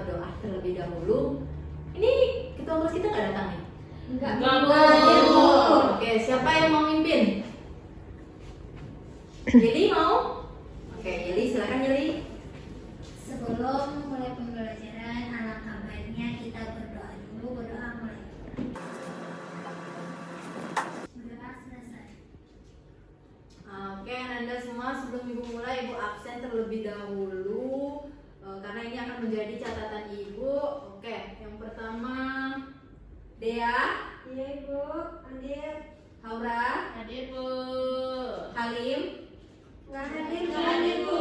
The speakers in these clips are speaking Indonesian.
berdoa terlebih dahulu. Ini ketua kelas kita nggak datang nih? Enggak. Oke, siapa yang mau mimpin? Yeli mau? Oke, Yeli silakan Yeli. Sebelum mulai pembelajaran, alangkah baiknya kita berdoa dulu. Berdoa mulai. Berdoa selesai. Oke, Anda semua sebelum Ibu mulai, Ibu absen terlebih dahulu karena ini akan menjadi catatan Ibu. Oke, yang pertama Dea. Iya Ibu, hadir. Haura. Hadir Bu. Halim. Nggak hadir, Nggak hadir, Bu.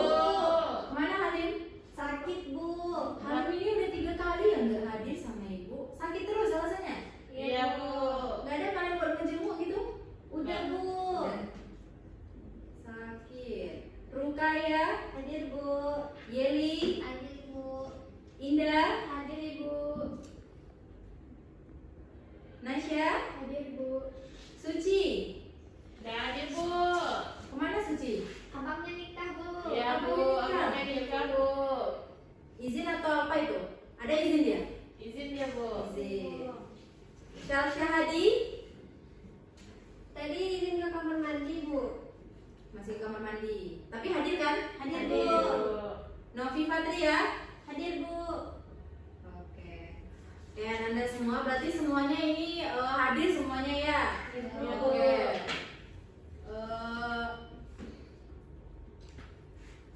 Kemana Halim? Sakit Bu. Halim ini udah 3 kali yang nggak hadir sama Ibu. Sakit terus alasannya? Iya Bu. Nggak ada kalian buat ngejenguk gitu? Udah Bu. Udah. Sakit. Rukaya. Hadir Bu. Yeli. Hadir Bu. Indah. Hadir Ibu. Nasya. Hadir Bu. Suci. Nggak hadir Bu. Kemana Suci? Abangnya nikah Bu. Iya Bu. Abangnya nikah Bu. Izin atau apa itu? Ada izin dia? Izin dia Bu. Izin. Syalsya Hadi. Tadi izin ke kamar mandi Bu. Masih ke kamar mandi. Tapi hadir kan? Hadir, Hadir Bu. Novi Fatria. Hadir Bu. Oke. Ya, Anda semua berarti semuanya ini hadir semuanya ya? Iya, Bu. Oke.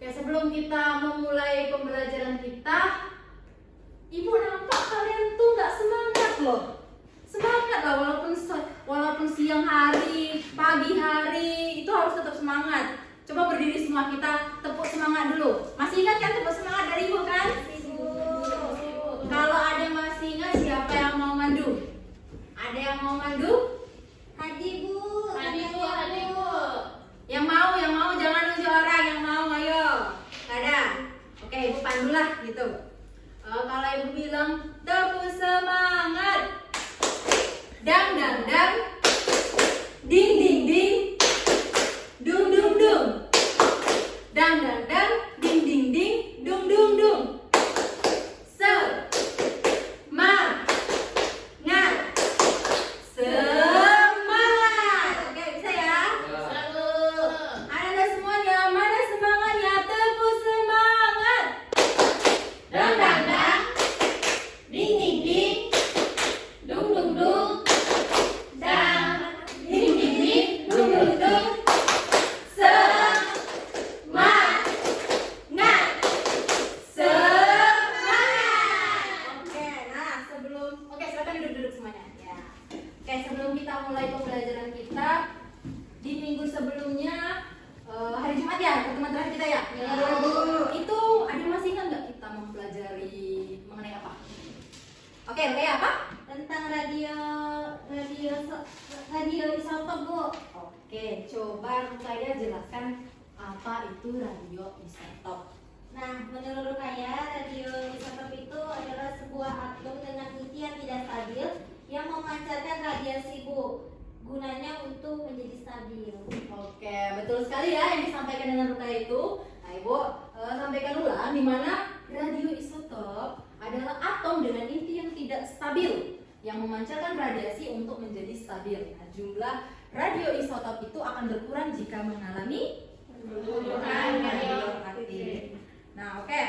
Oke, sebelum kita memulai pembelajaran kita, Ibu nampak kalian tuh nggak semangat loh. Semangat lah walaupun siang hari, pagi hari itu harus tetap semangat. Coba berdiri semua kita tepuk semangat dulu. Masih ingat kan tepuk semangat dari Ibu kan? Kalau ada yang masih ingat siapa yang mau mandu? Ada yang mau mandu? Hadir Bu. Hadir Bu. Hadir Bu. Yang mau jangan nunjuk orang yang mau, ayo. Gak ada. Oke, Ibu pandulah gitu. Kalau Ibu bilang tepuk semangat, dang dang dang, ding ding ding, dung dung dung, dang dang dang, ding ding ding, dung dung dung. Semangat. Oke, bisa ya? Satu. Anda semuanya, mana semangatnya? Tepuk semangat. Dang dang dang. Ding ding ding. Dung dung dung. Dang. Ding ding ding. Dung dung dung. Semangat. Semangat. Oke, silakan duduk-duduk semuanya. Ya. Oke, sebelum kita mulai pembelajaran kita di minggu sebelumnya hari Jumat ya, pertemuan terakhir kita ya. Itu ada yang masih ingat nggak kita mempelajari mengenai apa? Oke, kayak apa? Tentang radio isotop Bu. Oke, coba saya jelaskan apa itu radio isotop. Nah, menurut Rukaya, radio isotop itu adalah sebuah atom dengan inti yang tidak stabil yang memancarkan radiasi Bu. Gunanya untuk menjadi stabil. Oke, betul sekali ya yang disampaikan dengan Rukaya itu. Nah, Ibu sampaikan ulang di mana radio isotop adalah atom dengan inti yang tidak stabil yang memancarkan radiasi untuk menjadi stabil. Nah, jumlah radio isotop itu akan berkurang jika mengalami penurunan radioaktif. Nah, oke.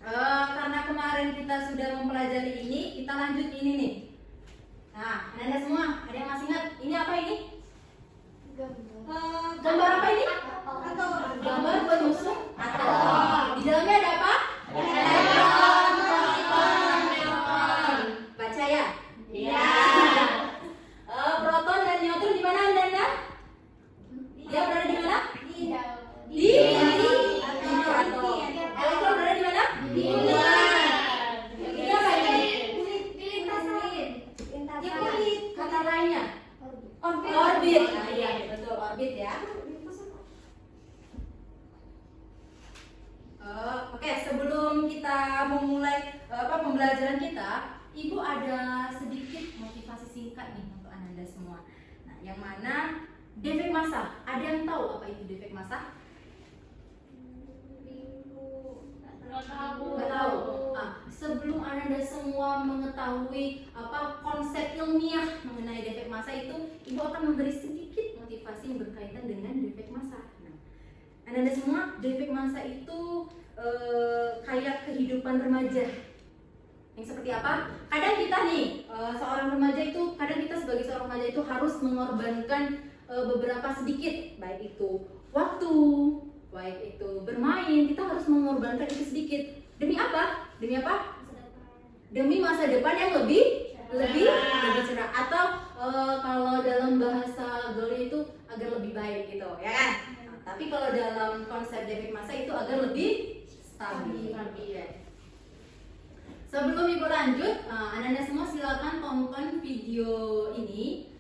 Karena kemarin kita sudah mempelajari ini, kita lanjut ini nih. Nah, Anda semua, ada yang masih ingat? Ini apa ini? Gambar apa ini? Atau Gambar penyusun atom. Di dalamnya ada apa? Elektron. Proton. Baca ya? Iya. Proton dan neutron di mana Anda? Dia berada di mana? Di proton. Elektron berada di mana? Di luar. Ini apa ini? Di kulit. Kata lainnya? Orbit. Orbit. Nah, iya, betul orbit ya. Oke, sebelum kita memulai pembelajaran kita, Ibu ada sedikit motivasi singkat nih untuk Anda semua. Nah, yang mana defek massa? Ada yang tahu apa itu defek massa? Nggak tahu. Nggak tahu. sebelum Anda semua mengetahui apa konsep ilmiah mengenai defek massa itu, Ibu akan memberi sedikit motivasi yang berkaitan dengan defek massa. Nah, Anda semua, defek massa itu kayak kehidupan remaja. Yang seperti apa? Kadang kita nih, seorang remaja itu, kadang kita sebagai seorang remaja itu harus mengorbankan beberapa sedikit, baik itu waktu, baik itu bermain, kita harus mengorbankan itu sedikit. Demi apa? Demi apa? Demi masa depan yang lebih cerah, atau kalau dalam bahasa gaulnya itu agar lebih baik gitu, ya kan? Nah, tapi kalau dalam konsep defek massa itu agar lebih stabil. Ya. Sebelum Ibu lanjut, Anda semua silakan tonton video ini.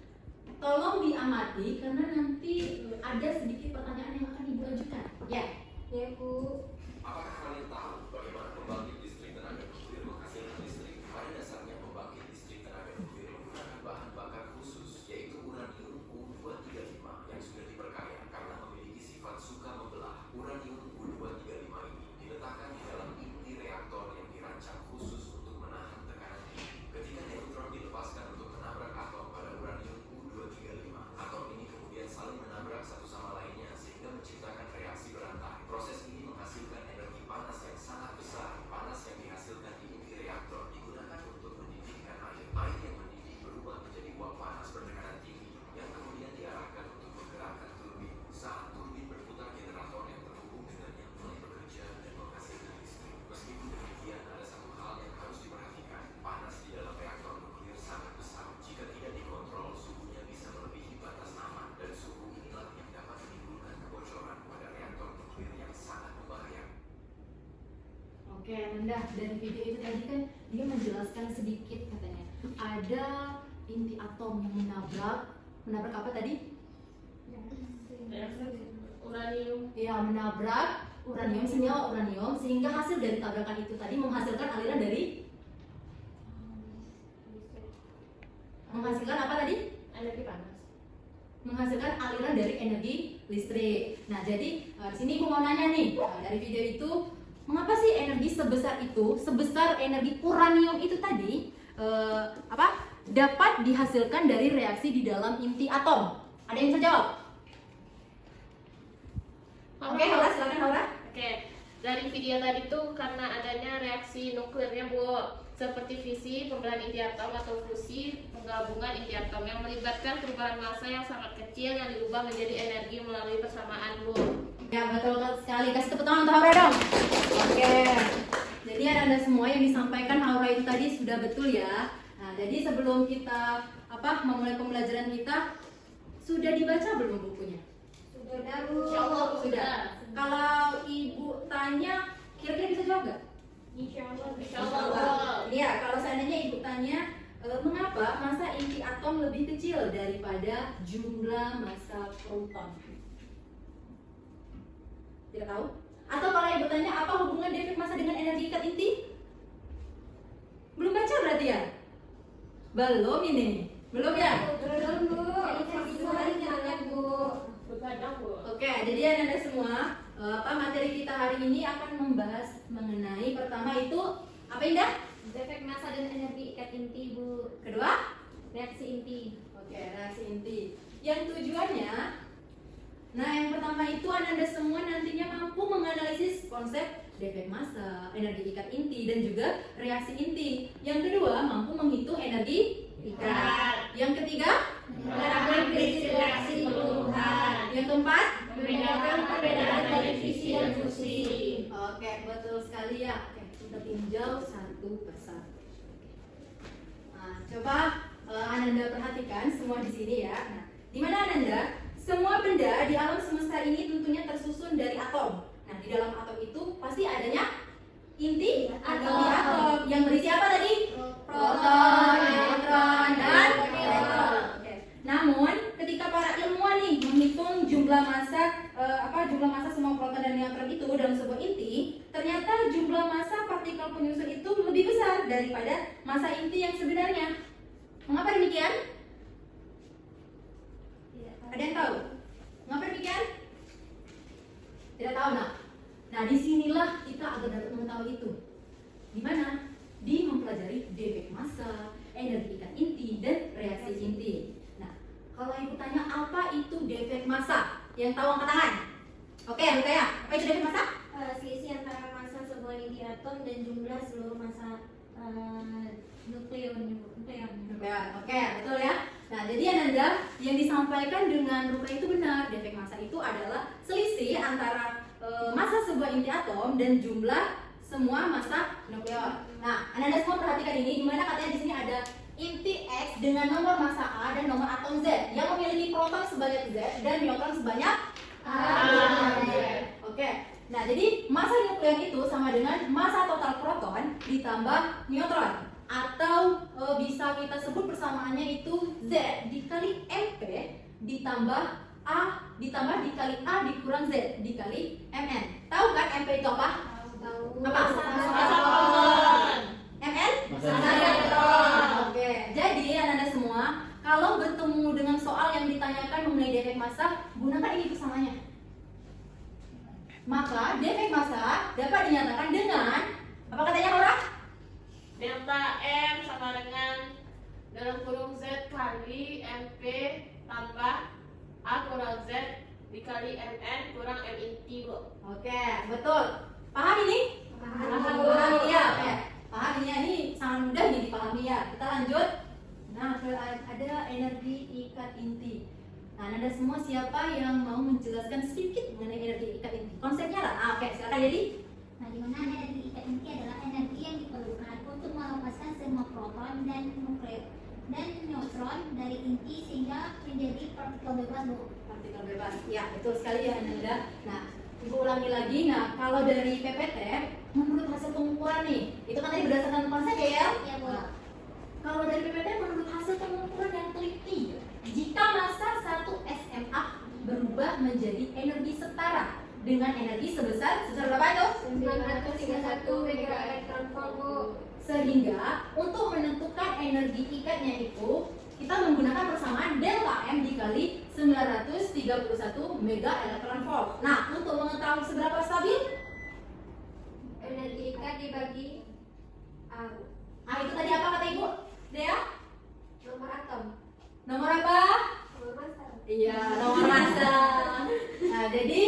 Tolong diamati karena nanti ada sedikit pertanyaan yang akan Ibu ajukan. Ya. Ya Bu. Apakah kalian tahu bagaimana pembangkit listrik tenaga nuklir menghasilkan listrik? Pada dasarnya pembangkit listrik tenaga nuklir menggunakan bahan bakar khusus, yaitu uranium U-235 yang sudah diperkaya karena memiliki sifat suka membelah. Uranium U-235 ini diletakkan di dalam inti reaktor yang dirancang khusus untuk menahan tekanan tinggi. Ketika neutron dilepaskan untuk menabrak atom pada uranium U-235, atom ini kemudian saling menabrak satu sama lainnya sehingga menciptakan reaksi berantai. Proses ini menghasilkan energi panas yang sangat besar. Panas yang dihasilkan di inti reaktor digunakan untuk mendidihkan air. Air yang mendidih berubah menjadi uap panas bertekanan tinggi yang kemudian diarahkan untuk menggerakkan turbin. Saat turbin berputar, generator yang terhubung dengannya mulai bekerja dan menghasilkan listrik. Meskipun demikian, ada satu hal yang harus diperhatikan. Panas di dalam reaktor nuklir sangat besar. Jika tidak dikontrol, suhunya bisa melebihi batas aman, dan suhu inilah yang dapat menimbulkan kebocoran pada reaktor nuklir yang sangat membahayakan. Oke, Nanda, dari video itu tadi kan dia menjelaskan sedikit katanya. Ada inti atom yang menabrak apa tadi? Uranium. Ya, menabrak uranium, senyawa uranium, sehingga hasil dari tabrakan itu tadi menghasilkan aliran dari menghasilkan apa tadi? Energi panas. Menghasilkan aliran dari energi listrik. Nah, jadi di sini Ibu mau nanya nih, dari video itu mengapa sih energi sebesar itu, sebesar energi uranium itu tadi dapat dihasilkan dari reaksi di dalam inti atom? Ada yang bisa jawab? Oke, Haura, silakan Haura. Oke, dari video tadi tuh karena adanya reaksi nuklirnya Bu, seperti fisi, pembelahan inti atom, atau fusi, penggabungan inti atom yang melibatkan perubahan massa yang sangat kecil yang diubah menjadi energi melalui persamaan Bu. Ya, betul sekali. Kasih tepuk tangan untuk Haura dong. Oke. Jadi Anda semua yang disampaikan Haura itu tadi sudah betul ya. Nah, jadi sebelum kita memulai pembelajaran kita, sudah dibaca belum bukunya? Sudah Bu. Insyaallah Sudah. Kalau Ibu tanya, kira-kira bisa jawab nggak? Insyaallah. Insyaallah. Iya, kalau seandainya Ibu tanya, mengapa massa inti atom lebih kecil daripada jumlah massa proton? Tidak tahu? Atau kalau Ibu tanya, apa hubungan defek massa dengan energi ikat inti? Belum baca berarti ya? Belum ini? Belum ya? Belum Bu. Ini kasih suaranya Bu. Begadang Bu. Oke, jadi Anda semua, materi kita hari ini akan membahas mengenai pertama itu apa Indah? Defek massa dan energi ikat inti Bu. Kedua? Reaksi inti. Oke, reaksi inti. Yang tujuannya, nah yang pertama itu Anda semua nantinya mampu menganalisis konsep defek massa, energi ikat inti, dan juga reaksi inti. Yang kedua, mampu menghitung energi ikat. Yang ketiga, Menerapkan prinsip reaksi penurunan. yang keempat, Membedakan perbedaan dari fisi dan fusi. oke, betul sekali ya. Oke, kita tinjau satu persatu. Nah, coba Ananda perhatikan semua di sini ya. Nah, di mana Ananda? Semua benda di alam semesta ini tentunya tersusun dari atom. Nah, di dalam atom itu pasti adanya inti atom yang berisi apa tadi? Proton, neutron, dan elektron. Oke. Namun, ketika para ilmuwan nih menghitung jumlah massa semua proton dan neutron itu dalam sebuah inti, ternyata jumlah massa partikel penyusun itu lebih besar daripada massa inti yang sebenarnya. Mengapa demikian? Ada yang tahu? Mengapa demikian? Tidak tahu, nah disinilah kita agar dapat mengetahui itu. Di mana? apa itu defek massa? Yang tahu angkat tangan. Oke, Rukaya, apa itu defek massa? Selisih antara massa sebuah inti atom dan jumlah seluruh massa nukleonnya. Oke, betul ya. Nah, jadi Ananda, yang disampaikan dengan Rukaya itu benar. Defek massa itu adalah selisih antara massa sebuah inti atom dan jumlah semua massa nukleon. Nah, Ananda semua perhatikan ini, dimana katanya di sini ada inti X dengan nomor massa A dan nomor atom Z yang memiliki proton sebanyak Z dan neutron sebanyak A. Oke. Nah, jadi massa nukleon itu sama dengan massa total proton ditambah neutron, atau bisa kita sebut persamaannya itu Z dikali MP ditambah A ditambah dikali A dikurang Z dikali Mn. Tahu kan MP itu apa? Apa? Massa proton. Mn? Massa neutron. Oke. Jadi Anda semua, kalau bertemu dengan soal yang ditanyakan mengenai defek massa, gunakan ini persamaannya. Maka defek massa dapat dinyatakan dengan apa katanya orang? Delta M sama dengan dalam kurung Z kali MP tambah A kurang Z dikali MN kurang M inti, Bu. Oke, betul. Paham ini? Paham. Ya, oke. Paham ini sangat mudah nih dipahami ya. Kita lanjut. Nah, ada energi ikat inti. Nah, Anda semua siapa yang mau menjelaskan sedikit mengenai energi ikat inti? Konsepnya lah. Oke, silakan jadi. Nah, di mana energi ikat inti adalah energi yang diperlukan untuk melepaskan semua proton dan neutron dari inti sehingga menjadi partikel bebas, Bu. Partikel bebas. Ya, betul sekali ya Anda. Nah, Ibu ulangi lagi. Nah, kalau dari PPT, menurut hasil pengukuran nih, itu kan tadi berdasarkan konsep ya? Ya, Bu. Nah, kalau dari PPT menurut hasil pengukuran yang teliti, jika massa 1 SMA berubah menjadi energi setara dengan energi sebesar berapa itu? 931 mega elektron volt, Bu. Sehingga untuk menentukan energi ikatnya itu kita menggunakan persamaan delta M dikali 931 mega elektron volt. Nah, untuk mengetahui seberapa stabil, Energi ikat dibagi itu tadi apa kata Ibu? Dea? nomor atom. Nomor apa? Nomor massa. Iya, nomor massa. Nah, jadi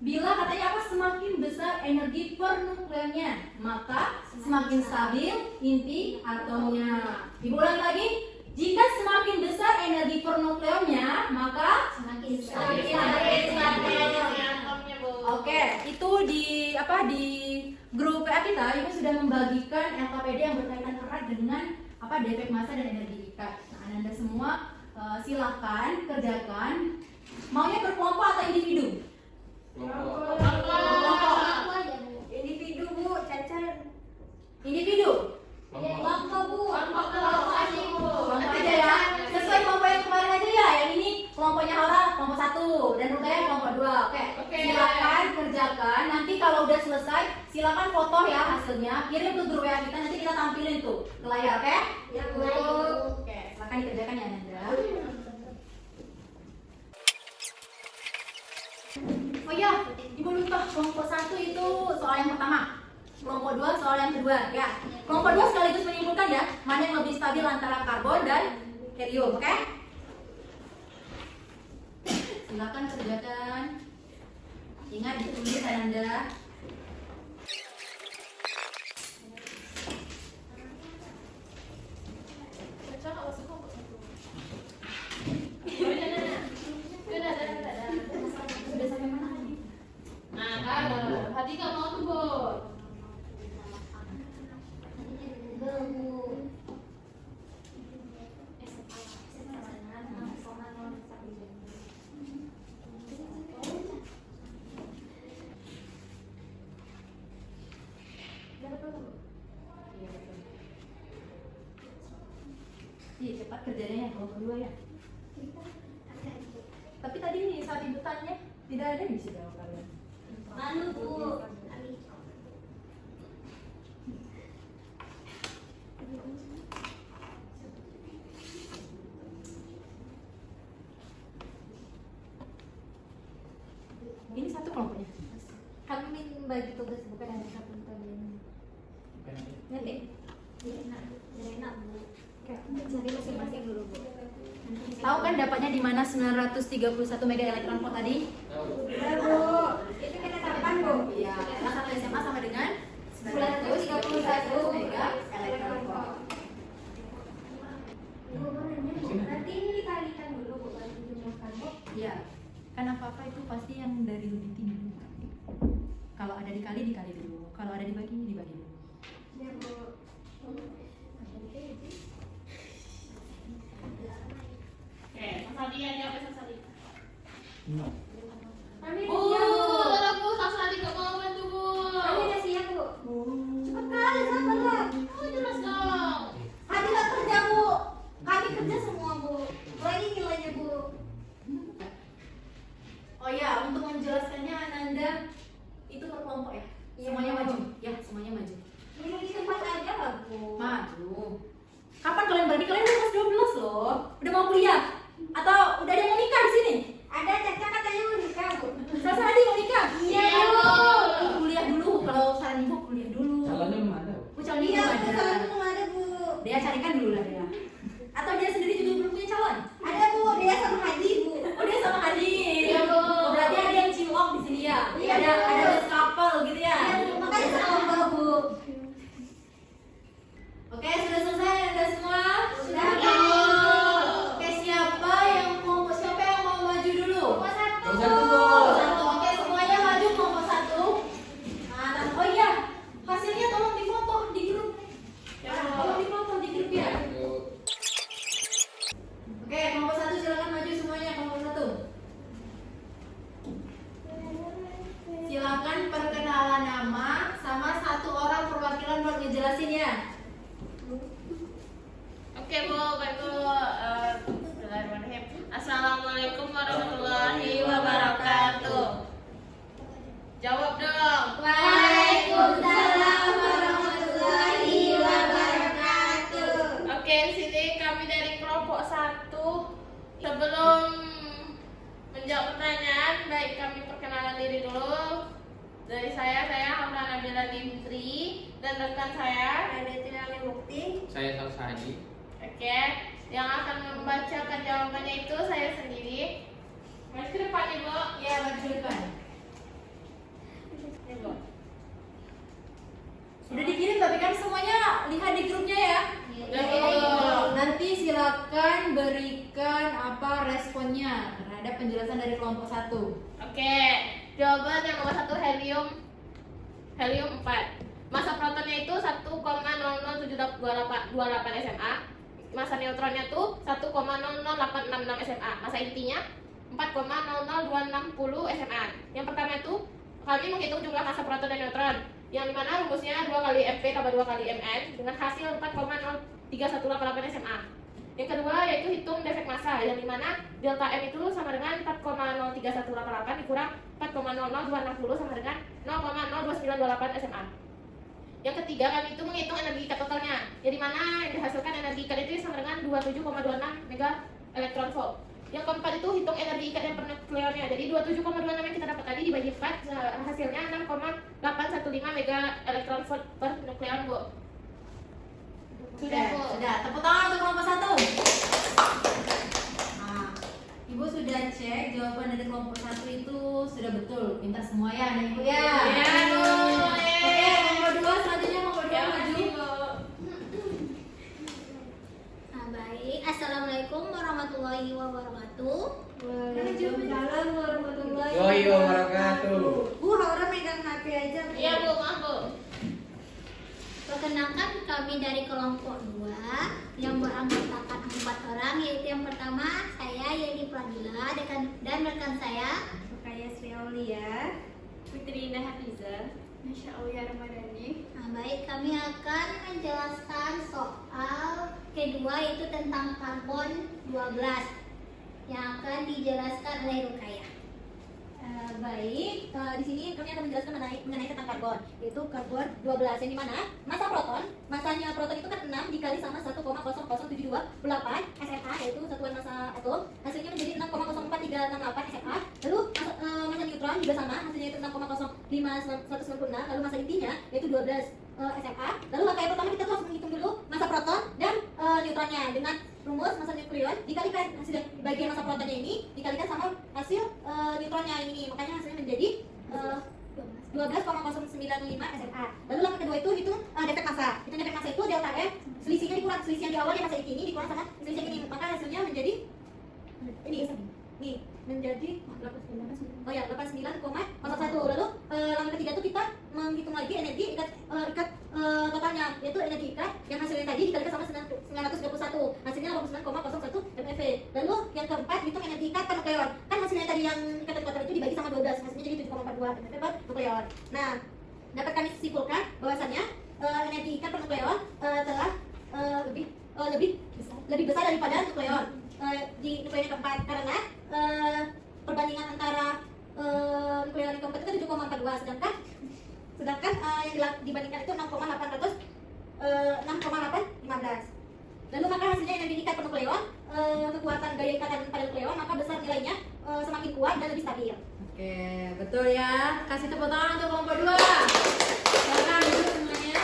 bila katanya apa, semakin besar energi pernukleonnya, maka semakin stabil inti atomnya. Ibu ulangi lagi. Jika semakin besar energi pernukleonnya, maka Semakin Semakin stabil. Stabil atomnya, Bu. oke, itu di grup PA kita Ibu sudah membagikan LKPD yang berkaitan erat dengan defek massa dan energi ikat. Nah, Anda semua silakan kerjakan. Maunya berkelompok atau individu? Kelompok. Aku aja, Bu. Individu, Bu. Cacar. Individu. Kelompok, Bu. Kelompok aja, Bu. Kelompok aja ya. Sesuai kelompok yang kemarin aja ya. Yang ini kelompoknya Hora kelompok 1 dan Rukaya kelompok 2. Oke. Oke. Silakan kerjakan. Nanti kalau udah selesai, silakan foto ya hasilnya. Kirim ke grup WA kita, nanti kita tampilin tuh ke layar, oke? Ya, Bu. Oke, silakan dikerjakan ya Nanda. Oh iya, Ibu lupa kelompok 1 itu soal yang pertama. Kelompok 2 soal yang kedua ya. Kelompok 2 sekaligus menyimpulkan ya mana yang lebih stabil antara karbon dan helium, oke? Silakan kerjakan. Ingat ditulis Anda. Sudah sampai mana tadi? Nah, hati nggak mau tuh, Bu. Iya, cepat kerjanya ya, kelompok 2 ya. Tapi tadi saat Ibu tanya, tidak ada yang bisa jawab kalian. Malu, Bu. Ini satu kelompoknya. Kami bagi tugas bukan ada satu kalian. Nanti. Jadi enak, Bu. Cari masing-masing dulu, Bu. Nanti bisa Tahu kan dapatnya di mana 931 mega elektron volt tadi? Ya Bu, itu ketetapan Bu. Iya, kelas 1 SMA sama dengan 931 mega elektron volt. Nanti ini dikalikan dulu Bu, baru dijumlahkan Bu. Iya, kan apa-apa itu pasti yang dari unit dulu. Kalau ada dikali dulu, kalau ada dibagi dulu. Ya Bu. Oke, Mas Aldi ya jawab Mas Aldi. Kami Bu, siap Bu. tolong Bu, Mas Aldi gak mau bantu Bu. Kami udah siap Bu. Cepat kali, sabarlah. Oh, jelas dong. Kami nggak kerja Bu. Kami kerja semua Bu. Lagi nilainya Bu. Oh ya, untuk menjelaskannya Ananda itu per kelompok ya? Iya, Semuanya Bu. maju, ya semuanya maju. Ini di tempat aja lah Bu. Maju. Kapan kalian berani? Kalian udah kelas 12 loh. Udah mau kuliah? Atau udah ada yang mau nikah di sini? Ada Caca katanya mau nikah Bu. Selesai Adi mau nikah? Iya, Bu. Kuliah dulu, kalau saran ibu kuliah dulu. Calonnya belum ada. Calon Iya, belum Bu, ada. calon belum ada Bu. Dia carikan dulu lah dia. Atau dia sendiri juga belum punya calon? Ada Bu, dia sama Hadi Bu. Oh dia sama Adi. Iya, Bu. Oh, berarti ada yang cinlok di sini ya? Iya, ada Bu. ada best couple gitu ya? Iya, Bu, makanya sama Bu. Oke, sudah selesai Anda semua? Sudah, Bu. Oke, siapa yang mau maju dulu? Kelompok satu. Kelompok satu, Bu. Kelompok satu. Oke, semuanya maju kelompok satu. Nah, oh iya, hasilnya tolong difoto di grup. Ya, Bu. Tolong difoto di grup ya. Oke, kelompok satu silakan maju semuanya kelompok satu. Silakan perkenalan nama sama satu orang perwakilan buat ngejelasin ya. Oke Bu, baik Bu. Bismillahirrahmanirrahim. Assalamualaikum warahmatullahi wabarakatuh. Jawab dong. Waalaikumsalam warahmatullahi wabarakatuh. Oke, di sini kami dari kelompok 1. Sebelum menjawab pertanyaan, baik kami perkenalan diri dulu. Dari saya Hauna Nabila Nimtri dan rekan saya Ada Tirali Mukti. Saya Salsadi. Oke, yang akan membacakan jawabannya itu saya sendiri. Maju ke depan Ibu. Ya, maju depan. Ibu. Udah dikirim tapi kan semuanya lihat di grupnya ya. Udah, Oke, Bu. nanti silakan berikan apa responnya terhadap penjelasan dari kelompok 1. Oke, jawaban yang nomor 1 helium 4. Masa protonnya itu 1,007828 SMA. Masa neutronnya tuh 1,00866 SMA. Masa intinya 4,00260 SMA. Yang pertama itu kami menghitung jumlah masa proton dan neutron, yang dimana rumusnya 2 kali MP tambah 2 kali MN dengan hasil 4,03188 SMA. Yang kedua yaitu hitung defek massa, yang dimana delta M itu sama dengan 4,03188 dikurang 4,00260 sama dengan 0,02928 SMA. Yang ketiga kami itu menghitung energi ikat totalnya, yang dimana yang dihasilkan energi ikat itu sama dengan 27,26 mega elektron volt. Yang keempat itu hitung energi ikat yang pernukleonnya, jadi 27,26 yang kita dapat tadi dibagi 4 hasilnya 6,815 mega elektron volt per nukleon Bu. Sudah Bu. Sudah. Tepuk tangan untuk kelompok 1. Nah, Ibu sudah cek jawaban dari kelompok 1 itu sudah betul. Pintar semua ya, Ibu ya. Ya, Bu. Oke, kelompok 2 selanjutnya kelompok 2 Ya, maju. makasih, Bu. Nah, baik. Assalamualaikum warahmatullahi wabarakatuh. Waalaikumsalam warahmatullahi Wabarakatuh. Bu, Haura megang HP aja Bu. Iya Bu, maaf Bu. Perkenalkan kami dari kelompok 2 yang beranggotakan 4 orang, yaitu yang pertama saya Yeni Pradila dan rekan saya Kayak Sri Aulia. Fitri Indah Hafiza. Masya Allah Ramadhani. Nah, baik, kami akan menjelaskan soal kedua yaitu tentang karbon 12 yang akan dijelaskan oleh Rukaya. Baik, di sini kami akan menjelaskan mengenai tentang karbon, yaitu karbon 12 yang dimana masanya proton itu kan 6 dikali sama 1,00728 SMA, yaitu satuan massa atom, hasilnya menjadi 6,04368 SMA. Lalu massa neutron juga sama, hasilnya itu 6,05196, lalu massa intinya yaitu 12 SMA. Lalu langkah yang pertama kita tuh harus menghitung dulu massa proton dan neutronnya dengan rumus massa nukleon dikalikan hasilnya bagian massa protonnya ini dikalikan sama hasil neutronnya ini, makanya hasilnya menjadi 12,095 SMA. Lalu langkah kedua itu hitung defek massa. Hitung defek massa itu delta M, selisihnya dikurang, selisih yang di awal yang massa ini dikurang sama selisih yang ini, maka hasilnya menjadi ini nih menjadi 89,01. Lalu langkah ketiga itu kita menghitung lagi energi ikat totalnya, yaitu energi ikat yang hasilnya tadi dikalikan sama 921, hasilnya 89,01 MeV. Lalu yang keempat hitung energi ikat per nukleon, kan hasilnya tadi yang ikatan total itu dibagi sama 12, hasilnya jadi 7,42 MeV per nukleon. Nah, dapat kami simpulkan bahwasannya energi ikat per nukleon telah lebih besar daripada nukleon di nukleon yang keempat, karena perbandingan antara nukleon yang keempat itu 7,42, sedangkan yang dibandingkan itu 6,815. Lalu maka hasilnya energi ikat per nukleon, kekuatan gaya ikatan pada nukleon maka besar nilainya, semakin kuat dan lebih stabil. Oke, betul ya. Kasih tepuk tangan untuk kelompok 2. Silakan duduk semuanya.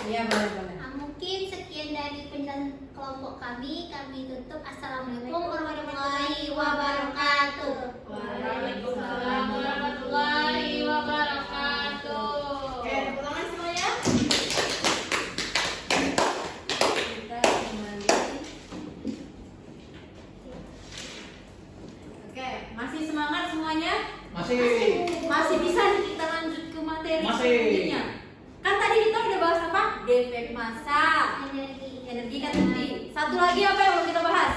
Iya, boleh. Mungkin sekian dari penjelasan kelompok kami tutup. Assalamualaikum warahmatullahi wabarakatuh. Waalaikumsalam warahmatullahi wabarakatuh. Oke, tepuk tangan semuanya. Kita kembali. Oke, masih semangat semuanya? Masih bisa nih kita lanjut ke materi selanjutnya. Kan tadi kita udah bahas apa? Defek massa, energi kan inti. Satu lagi apa yang mau kita bahas?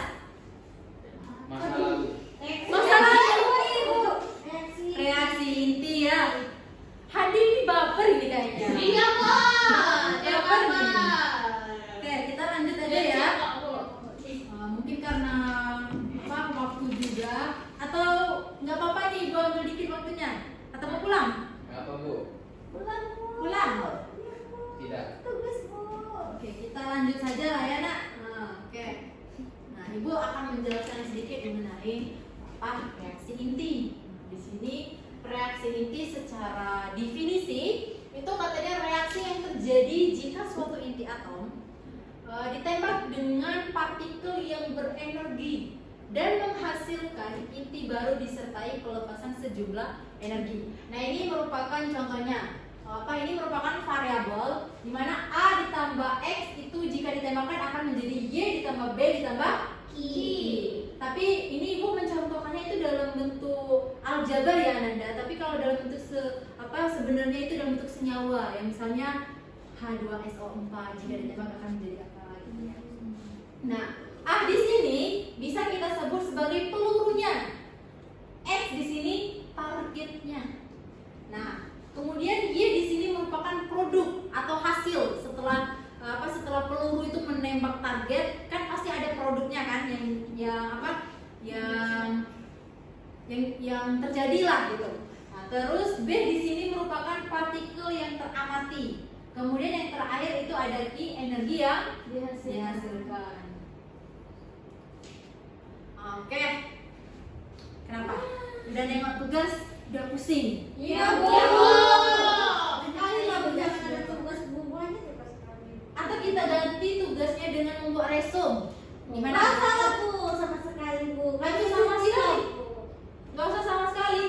Masalah Ibu. Reaksi inti ya. Hadi ini baper ini kayaknya. Iya, Pak. Baper nih. Oke, kita lanjut aja ya. Mungkin karena waktu juga, atau nggak apa-apa nih Ibu ambil dikit waktunya, atau mau pulang? Apa Bu? Pulang. Tidak. Oke, kita lanjut saja lah ya nak. Oke. Nah, Ibu akan menjelaskan sedikit mengenai apa reaksi inti. Di sini reaksi inti secara definisi itu katanya reaksi yang terjadi jika suatu inti atom ditembak dengan partikel yang berenergi dan menghasilkan inti baru disertai pelepasan sejumlah energi. Nah, ini merupakan contohnya. Ini merupakan variabel di mana A ditambah X itu jika ditembakkan akan menjadi Y ditambah B ditambah Q. Tapi ini Ibu mencontohkannya itu dalam bentuk aljabar ya Ananda. Tapi kalau dalam bentuk sebenarnya itu dalam bentuk senyawa. Yang misalnya H2SO4 jika ditembak akan menjadi apa gitu ya. Nah, A di sini bisa kita sebut sebagai pelurunya. X di sini targetnya. Nah, kemudian Y di sini merupakan produk atau hasil setelah peluru itu menembak target, kan pasti ada produknya kan yang terjadi lah gitu. Nah, terus B di sini merupakan partikel yang teramati. Kemudian yang terakhir itu ada energi yang dihasilkan. Oke. Kenapa? Udah nengok tugas, udah pusing. Iya, Bu. Sekali lah jangan ada tugas bumbuannya tugas kami. Atau kita ganti tugasnya dengan membuat resume. Gimana? Nggak salah Bu, sama sekali Bu. Nggak usah sama sekali. Nggak usah sama sekali.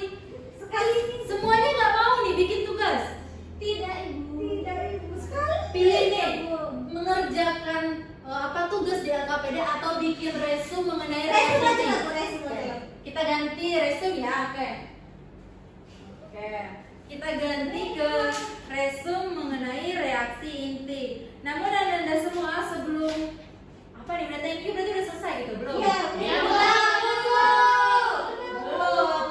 Sekali ini Semuanya nggak mau nih bikin tugas. tidak Ibu. Tidak Ibu sekali. Pilih nih mengerjakan tugas di LKPD atau bikin resume mengenai Resume reaksi. aja Bu, resume aja. Kita ganti resume ya, oke. Kita ganti ke resume mengenai reaksi inti. Namun Anda semua sebelum udah thank you berarti udah selesai gitu belum? Iya, Ya, Bu. Belum.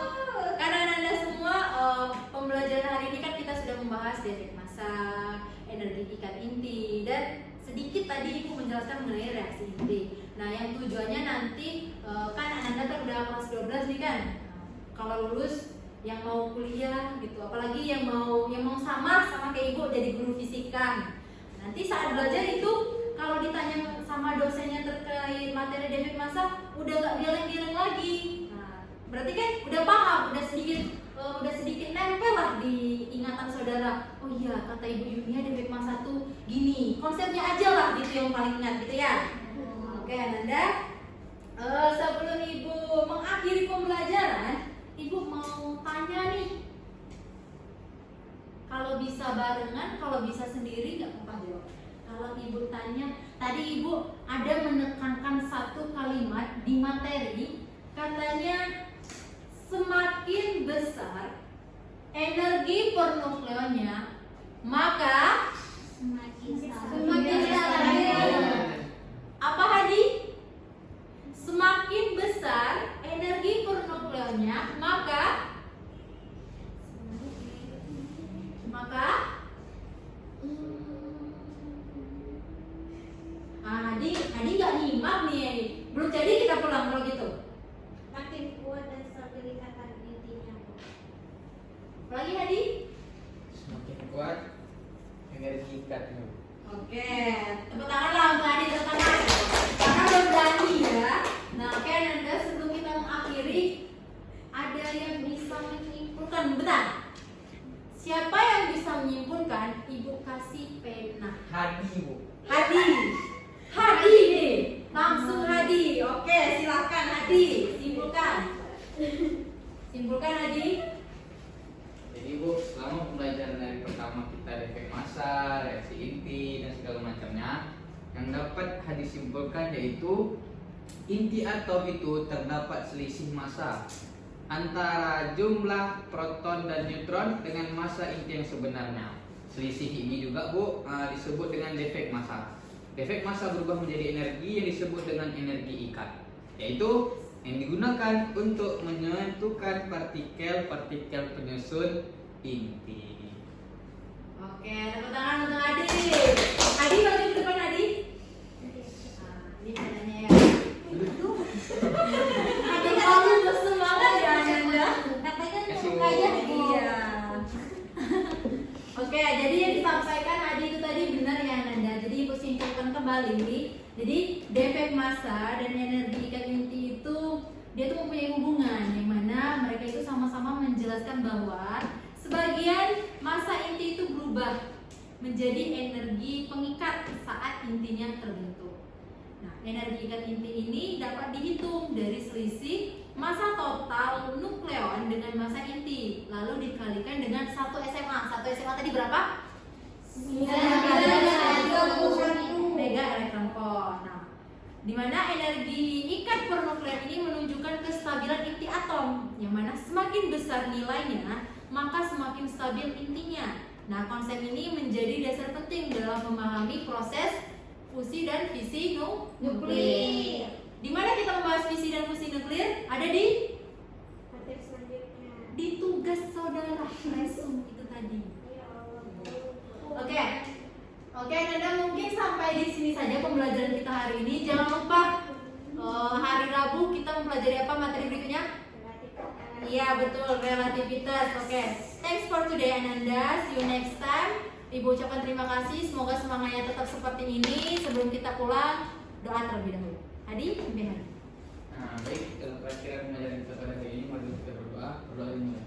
Karena Anda semua pembelajaran hari ini kan kita sudah membahas defek massa, energi ikat inti, dan sedikit tadi Ibu menjelaskan mengenai reaksi inti. Nah, yang tujuannya nanti kan Anda kan udah kelas 12 nih kan. Kalau lulus yang mau kuliah gitu, apalagi yang mau sama kayak Ibu jadi guru fisika. Nanti saat belajar itu kalau ditanya sama dosennya terkait materi defek massa udah nggak geleng-geleng lagi. Nah, berarti kan udah paham, udah sedikit nempel lah di ingatan saudara. Oh iya, kata Ibu Yunia defek massa tuh gini. Konsepnya aja lah gitu yang paling ingat gitu ya. Oke, Ananda. bisa barengan, kalau bisa sendiri nggak apa-apa jawab. Kalau ibu tanya, tadi ibu ada menekankan satu kalimat di materi, katanya semakin besar energi pernukleonnya, maka Semakin semakin stabil. stabil. Apa Hadi? Semakin besar energi pernukleonnya, maka Hadi nggak nyimak nih. Belum jadi, kita pulang kalau gitu. Makin kuat dan stabil ikatan intinya. Lagi Hadi? Semakin kuat energi ikatnya. Oke, tepuk tangan lah untuk Hadi, tepuk tangan. Karena udah berani ya. Nah, oke, Nanda, sebelum kita mengakhiri, ada yang bisa menyimpulkan, bentar. Siapa yang bisa menyimpulkan? Ibu kasih pena. Hadi, Bu. Hadi nih, langsung Hadi. Oke, silakan Hadi, simpulkan. Simpulkan Hadi. Jadi Bu, selama pembelajaran dari pertama kita defek massa, reaksi inti dan segala macamnya, yang dapat Hadi simpulkan yaitu inti atom itu terdapat selisih massa antara jumlah proton dan neutron dengan massa inti yang sebenarnya. Selisih ini juga Bu disebut dengan defek massa. Defek massa berubah menjadi energi yang disebut dengan energi ikat, yaitu yang digunakan untuk menentukan partikel-partikel penyusun inti. Oke, tepuk tangan untuk Hadi. Hadi maju ke depan Hadi. Nah, ini penanya ya. Hadi kamu bersemangat ya Nanda. Katanya Kasih mukanya Iya. Oke, jadi yang disampaikan Hadi itu tadi benar ya Nanda. Jadi ibu simpulkan kembali. Jadi defek massa dan energi ikat inti itu dia tuh mempunyai hubungan yang mana mereka itu sama-sama menjelaskan bahwa sebagian massa inti itu berubah menjadi energi pengikat saat intinya terbentuk. Nah, energi ikat inti ini dapat dihitung dari selisih massa total nukleon dengan massa inti, lalu dikalikan dengan 1 SMA. 1 SMA tadi berapa? 9,21 mega elektron volt. Nah, di mana energi ikat pernukleon ini menunjukkan kestabilan inti atom, yang mana semakin besar nilainya, maka semakin stabil intinya. Nah, konsep ini menjadi dasar penting dalam memahami proses fusi dan fisi nuklir. Di mana kita membahas fisi dan fusi nuklir? Ada di materi selanjutnya. tugas saudara resum itu tadi. Ya Allah. Oke, Nanda, mungkin sampai di sini saja pembelajaran kita hari ini. Jangan lupa hari Rabu kita mempelajari apa materi berikutnya? Iya betul, relativitas. Oke, thanks for today Ananda. See you next time. Ibu ucapkan terima kasih. Semoga semangatnya tetap seperti ini. Sebelum kita pulang, doa terlebih dahulu. Hadi, sampai hari. Nah, baik, dalam pelajaran pembelajaran kita pada hari ini, mari kita berdoa. Berdoa dimulai.